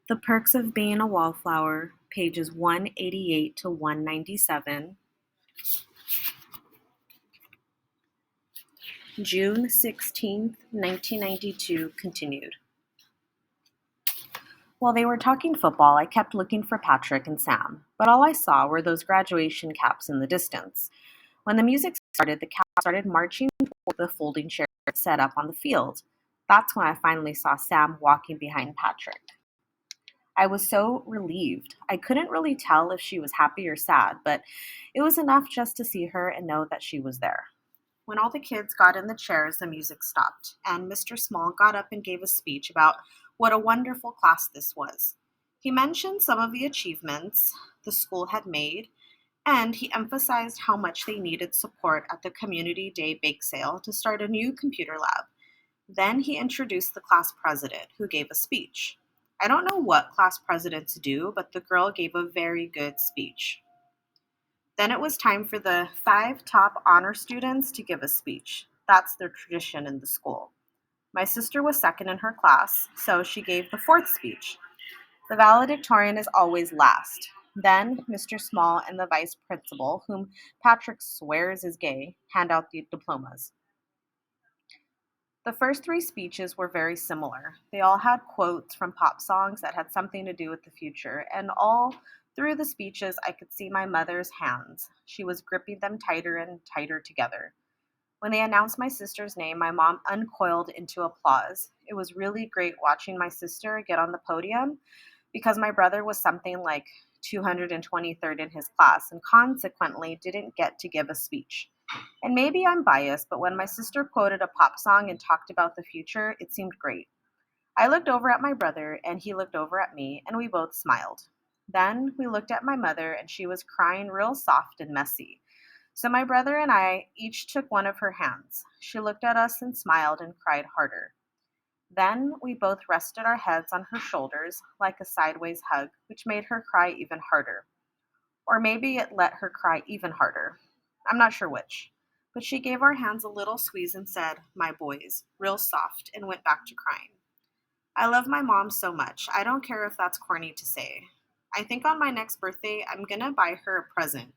The Perks of Being a Wallflower, pages 188 to 197. June 16th, 1992, continued. While they were talking football, I kept looking for Patrick and Sam, but all I saw were those graduation caps in the distance. When the music started, the caps started marching toward the folding chairs set up on the field. That's when I finally saw Sam walking behind Patrick. I was so relieved. I couldn't really tell if she was happy or sad, but it was enough just to see her and know that she was there. When all the kids got in the chairs, the music stopped, and Mr. Small got up and gave a speech about what a wonderful class this was. He mentioned some of the achievements the school had made, and he emphasized how much they needed support at the Community Day bake sale to start a new computer lab. Then he introduced the class president, who gave a speech. I don't know what class presidents do, but the girl gave a very good speech. Then it was time for the 5 top honor students to give a speech. That's their tradition in the school. My sister was second in her class, so she gave the 4th speech. The valedictorian is always last. Then Mr. Small and the vice principal, whom Patrick swears is gay, hand out the diplomas. The first 3 speeches were very similar. They all had quotes from pop songs that had something to do with the future, and all through the speeches I could see my mother's hands. She was gripping them tighter and tighter together. When they announced my sister's name, my mom uncoiled into applause. It was really great watching my sister get on the podium because my brother was something like 223rd in his class and consequently didn't get to give a speech. And maybe I'm biased, but when my sister quoted a pop song and talked about the future, it seemed great. I looked over at my brother, and he looked over at me, and we both smiled. Then we looked at my mother, and she was crying real soft and messy. So my brother and I each took one of her hands. She looked at us and smiled and cried harder. Then we both rested our heads on her shoulders like a sideways hug, which made her cry even harder. Or maybe it let her cry even harder. I'm not sure which. But she gave our hands a little squeeze and said, "My boys," real soft, and went back to crying. I love my mom so much. I don't care if that's corny to say. I think on my next birthday, I'm gonna buy her a present.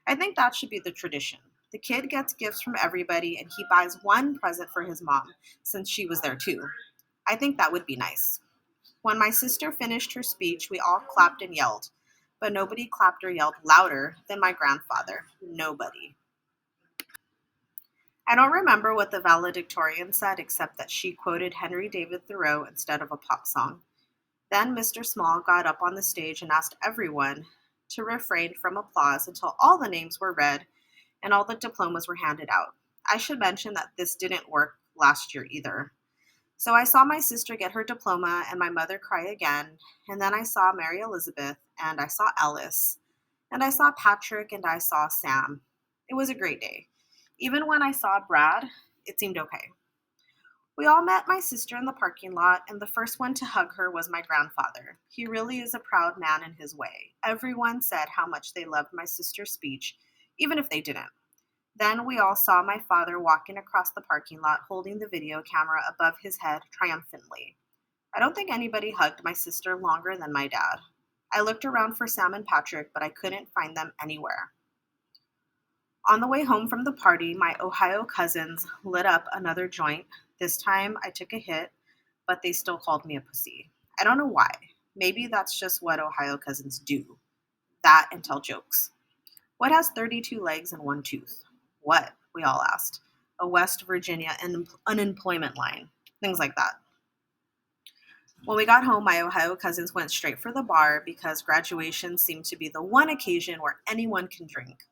I think that should be the tradition. The kid gets gifts from everybody, and he buys one present for his mom, since she was there too. I think that would be nice. When my sister finished her speech, we all clapped and yelled. But nobody clapped or yelled louder than my grandfather. Nobody. I don't remember what the valedictorian said except that she quoted Henry David Thoreau instead of a pop song. Then Mr. Small got up on the stage and asked everyone to refrain from applause until all the names were read and all the diplomas were handed out. I should mention that this didn't work last year either. So I saw my sister get her diploma and my mother cry again, and then I saw Mary Elizabeth, and I saw Ellis, and I saw Patrick, and I saw Sam. It was a great day. Even when I saw Brad, it seemed okay. We all met my sister in the parking lot, and the first one to hug her was my grandfather. He really is a proud man in his way. Everyone said how much they loved my sister's speech, even if they didn't. Then we all saw my father walking across the parking lot holding the video camera above his head triumphantly. I don't think anybody hugged my sister longer than my dad. I looked around for Sam and Patrick, but I couldn't find them anywhere. On the way home from the party, my Ohio cousins lit up another joint. This time I took a hit, but they still called me a pussy. I don't know why. Maybe that's just what Ohio cousins do. That and tell jokes. What has 32 legs and 1 tooth? What? We all asked. A West Virginia unemployment line. Things like that. When we got home, my Ohio cousins went straight for the bar because graduation seemed to be the one occasion where anyone can drink.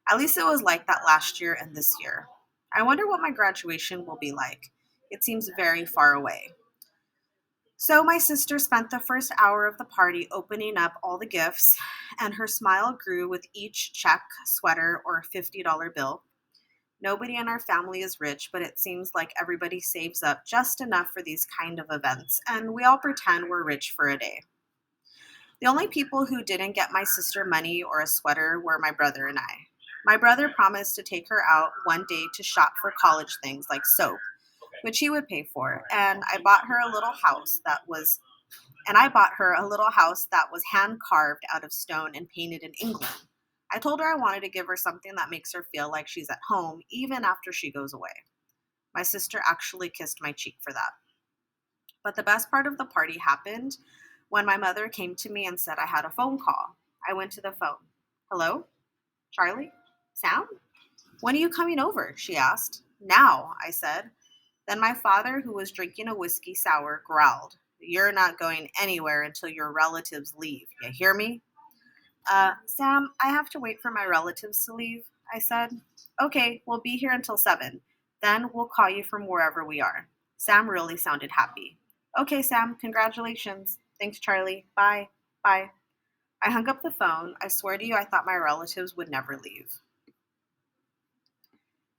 At least it was like that last year and this year. I wonder what my graduation will be like. It seems very far away. So my sister spent the first hour of the party opening up all the gifts, and her smile grew with each check, sweater, or $50 bill. Nobody in our family is rich, but it seems like everybody saves up just enough for these kind of events, and we all pretend we're rich for a day. The only people who didn't get my sister money or a sweater were my brother and I. My brother promised to take her out one day to shop for college things like soap, which he would pay for, and I bought her a little house that was and I bought her a little house that was hand carved out of stone and painted in England. I told her I wanted to give her something that makes her feel like she's at home even after she goes away. My sister actually kissed my cheek for that. But the best part of the party happened when my mother came to me and said I had a phone call. I went to the phone. Hello? Charlie? Sam? When are you coming over? She asked. Now, I said. Then my father, who was drinking a whiskey sour, growled. You're not going anywhere until your relatives leave. You hear me? Sam, I have to wait for my relatives to leave, I said. Okay, we'll be here until 7. Then we'll call you from wherever we are. Sam really sounded happy. Okay, Sam, congratulations. Thanks, Charlie. Bye. Bye. I hung up the phone. I swear to you, I thought my relatives would never leave.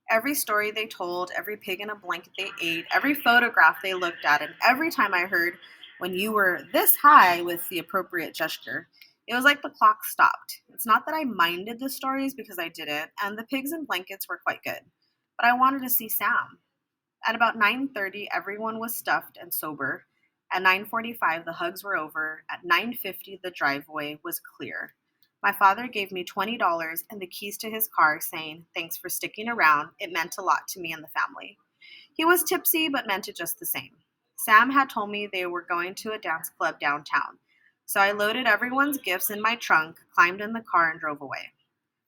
Every story they told, every pig in a blanket they ate, every photograph they looked at, and every time I heard when you were this high with the appropriate gesture, it was like the clock stopped. It's not that I minded the stories because I didn't, and the pigs in blankets were quite good. But I wanted to see Sam. At about 9:30, everyone was stuffed and sober. At 9:45, the hugs were over. At 9:50, the driveway was clear. My father gave me $20 and the keys to his car, saying, thanks for sticking around. It meant a lot to me and the family. He was tipsy, but meant it just the same. Sam had told me they were going to a dance club downtown. So I loaded everyone's gifts in my trunk, climbed in the car, and drove away.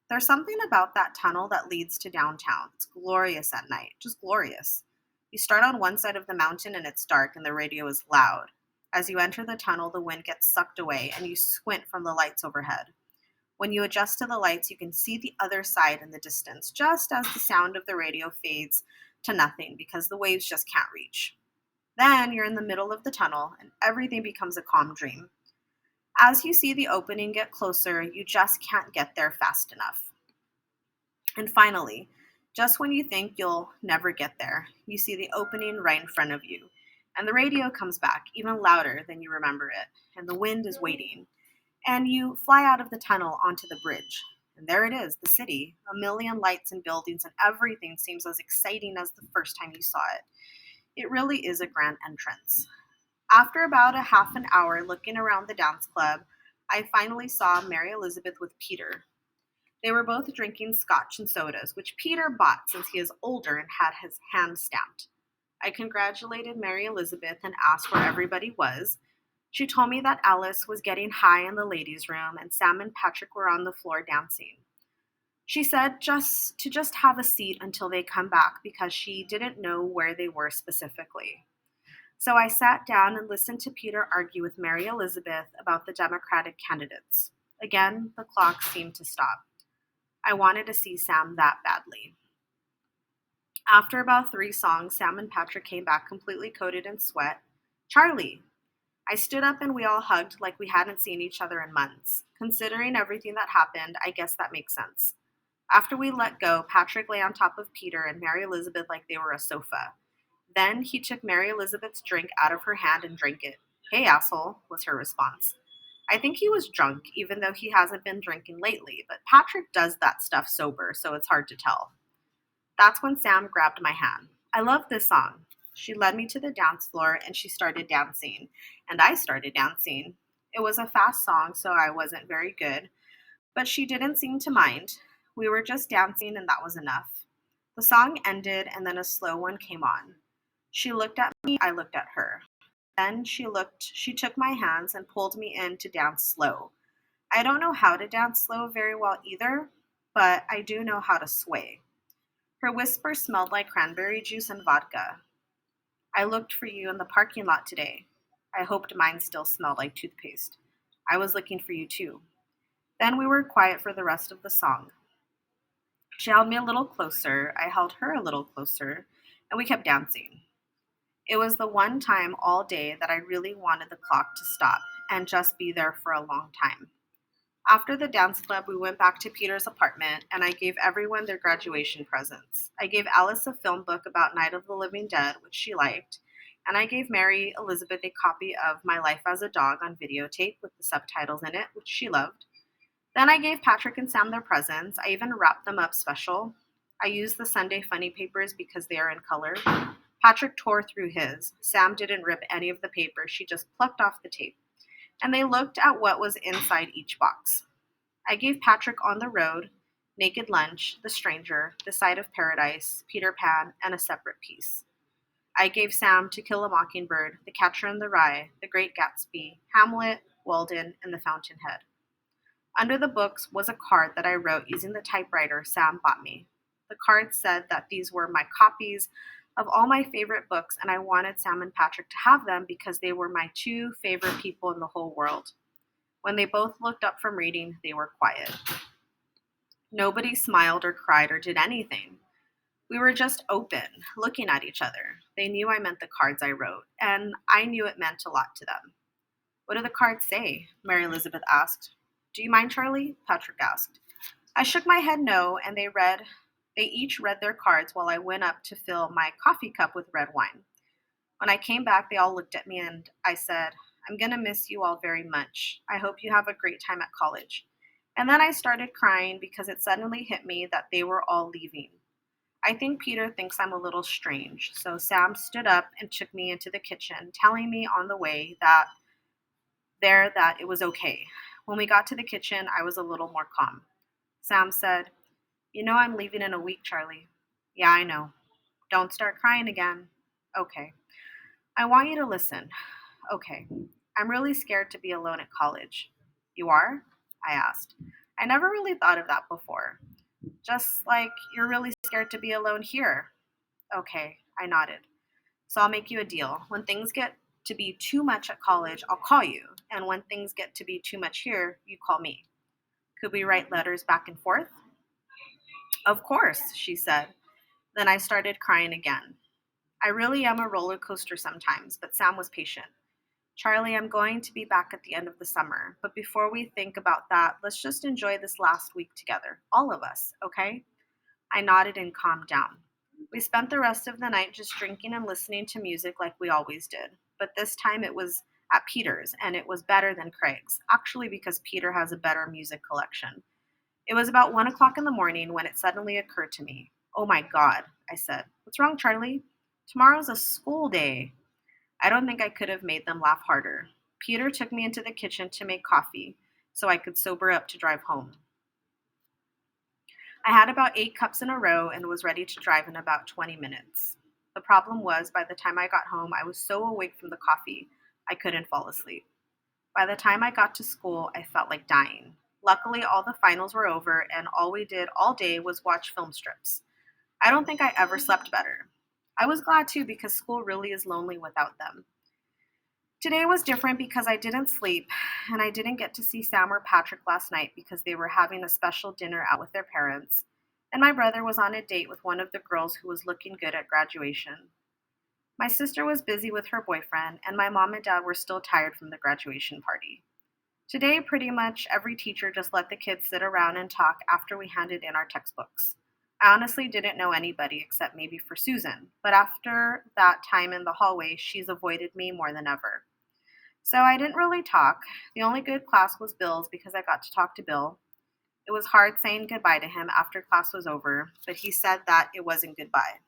There's something about that tunnel that leads to downtown. It's glorious at night, just glorious. You start on one side of the mountain and it's dark and the radio is loud. As you enter the tunnel, the wind gets sucked away and you squint from the lights overhead. When you adjust to the lights, you can see the other side in the distance, just as the sound of the radio fades to nothing because the waves just can't reach. Then you're in the middle of the tunnel and everything becomes a calm dream. As you see the opening get closer, you just can't get there fast enough. And finally, just when you think you'll never get there, you see the opening right in front of you. And the radio comes back, even louder than you remember it, and the wind is waiting. And you fly out of the tunnel onto the bridge. And there it is, the city, a million lights and buildings, and everything seems as exciting as the first time you saw it. It really is a grand entrance. After about a half an hour looking around the dance club, I finally saw Mary Elizabeth with Peter. They were both drinking scotch and sodas, which Peter bought since he is older and had his hand stamped. I congratulated Mary Elizabeth and asked where everybody was. She told me that Alice was getting high in the ladies' room and Sam and Patrick were on the floor dancing. She said just have a seat until they come back because she didn't know where they were specifically. So I sat down and listened to Peter argue with Mary Elizabeth about the Democratic candidates. Again, the clock seemed to stop. I wanted to see Sam that badly. After about 3 songs, Sam and Patrick came back completely coated in sweat. Charlie! I stood up and we all hugged like we hadn't seen each other in months. Considering everything that happened, I guess that makes sense. After we let go, Patrick lay on top of Peter and Mary Elizabeth like they were a sofa. Then he took Mary Elizabeth's drink out of her hand and drank it. Hey, asshole, was her response. I think he was drunk, even though he hasn't been drinking lately, but Patrick does that stuff sober, so it's hard to tell. That's when Sam grabbed my hand. I love this song. She led me to the dance floor and she started dancing, and I started dancing. It was a fast song, so I wasn't very good, but she didn't seem to mind. We were just dancing and that was enough. The song ended and then a slow one came on. She looked at me, I looked at her. Then she took my hands and pulled me in to dance slow. I don't know how to dance slow very well either, but I do know how to sway. Her whisper smelled like cranberry juice and vodka. I looked for you in the parking lot today. I hoped mine still smelled like toothpaste. I was looking for you too. Then we were quiet for the rest of the song. She held me a little closer, I held her a little closer, and we kept dancing. It was the one time all day that I really wanted the clock to stop and just be there for a long time. After the dance club, we went back to Peter's apartment and I gave everyone their graduation presents. I gave Alice a film book about Night of the Living Dead, which she liked, and I gave Mary Elizabeth a copy of My Life as a Dog on videotape with the subtitles in it, which she loved. Then I gave Patrick and Sam their presents. I even wrapped them up special. I used the Sunday Funny papers because they are in color. Patrick tore through his. Sam didn't rip any of the paper. She just plucked off the tape. and they looked at what was inside each box. I gave Patrick On the Road, Naked Lunch, The Stranger, The Side of Paradise, Peter Pan, and a separate piece. I gave Sam To Kill a Mockingbird, The Catcher in the Rye, The Great Gatsby, Hamlet, Walden, and The Fountainhead. Under the books was a card that I wrote using the typewriter Sam bought me. The card said that these were my copies of all my favorite books, and I wanted Sam and Patrick to have them because they were my two favorite people in the whole world. When they both looked up from reading, they were quiet. Nobody smiled or cried or did anything. We were just open, looking at each other. They knew I meant the cards I wrote, and I knew it meant a lot to them. What do the cards say? Mary Elizabeth asked. Do you mind, Charlie? Patrick asked. I shook my head no, and they each read their cards while I went up to fill my coffee cup with red wine. When I came back, they all looked at me and I said, I'm going to miss you all very much. I hope you have a great time at college. And then I started crying because it suddenly hit me that they were all leaving. I think Peter thinks I'm a little strange, so Sam stood up and took me into the kitchen, telling me on the way that it was okay. When we got to the kitchen, I was a little more calm. Sam said, You know I'm leaving in a week, Charlie. Yeah, I know. Don't start crying again. Okay. I want you to listen. Okay. I'm really scared to be alone at college. You are? I asked. I never really thought of that before. Just like you're really scared to be alone here. Okay, I nodded. So I'll make you a deal. When things get to be too much at college, I'll call you. And when things get to be too much here, you call me. Could we write letters back and forth? Of course, she said. Then I started crying again. I really am a roller coaster sometimes, but Sam was patient. Charlie, I'm going to be back at the end of the summer, but before we think about that, let's just enjoy this last week together, all of us, okay? I nodded and calmed down. We spent the rest of the night just drinking and listening to music like we always did, but this time it was at Peter's, and it was better than Craig's, actually because Peter has a better music collection. It was about 1 o'clock in the morning when it suddenly occurred to me. Oh my God, I said. What's wrong, Charlie? Tomorrow's a school day. I don't think I could have made them laugh harder. Peter took me into the kitchen to make coffee so I could sober up to drive home. I had about 8 cups in a row and was ready to drive in about 20 minutes. The problem was, by the time I got home, I was so awake from the coffee, I couldn't fall asleep. By the time I got to school, I felt like dying. Luckily, all the finals were over, and all we did all day was watch film strips. I don't think I ever slept better. I was glad too because school really is lonely without them. Today was different because I didn't sleep, and I didn't get to see Sam or Patrick last night because they were having a special dinner out with their parents, and my brother was on a date with one of the girls who was looking good at graduation. My sister was busy with her boyfriend, and my mom and dad were still tired from the graduation party. Today, pretty much every teacher just let the kids sit around and talk after we handed in our textbooks. I honestly didn't know anybody except maybe for Susan, but after that time in the hallway, she's avoided me more than ever. So I didn't really talk. The only good class was Bill's because I got to talk to Bill. It was hard saying goodbye to him after class was over, but he said that it wasn't goodbye.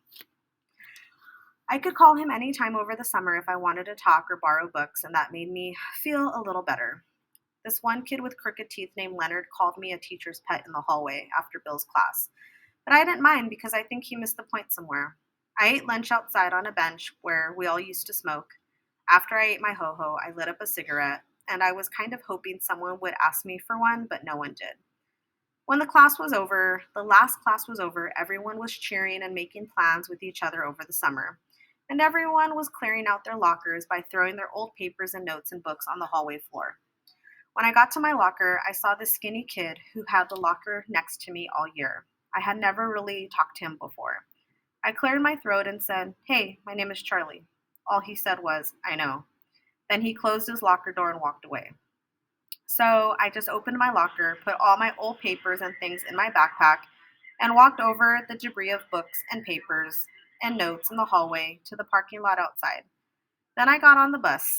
I could call him any time over the summer if I wanted to talk or borrow books, and that made me feel a little better. This one kid with crooked teeth named Leonard called me a teacher's pet in the hallway after Bill's class, but I didn't mind because I think he missed the point somewhere. I ate lunch outside on a bench where we all used to smoke. After I ate my ho-ho, I lit up a cigarette, and I was kind of hoping someone would ask me for one, but no one did. When the last class was over, everyone was cheering and making plans with each other over the summer. And everyone was clearing out their lockers by throwing their old papers and notes and books on the hallway floor. When I got to my locker, I saw this skinny kid who had the locker next to me all year. I had never really talked to him before. I cleared my throat and said, Hey, my name is Charlie. All he said was, I know. Then he closed his locker door and walked away. So I just opened my locker, put all my old papers and things in my backpack, and walked over the debris of books and papers and notes in the hallway to the parking lot outside. Then I got on the bus.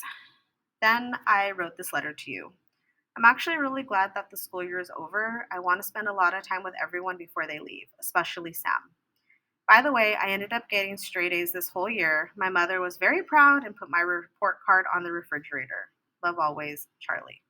Then I wrote this letter to you. I'm actually really glad that the school year is over. I want to spend a lot of time with everyone before they leave, especially Sam. By the way, I ended up getting straight A's this whole year. My mother was very proud and put my report card on the refrigerator. Love always, Charlie.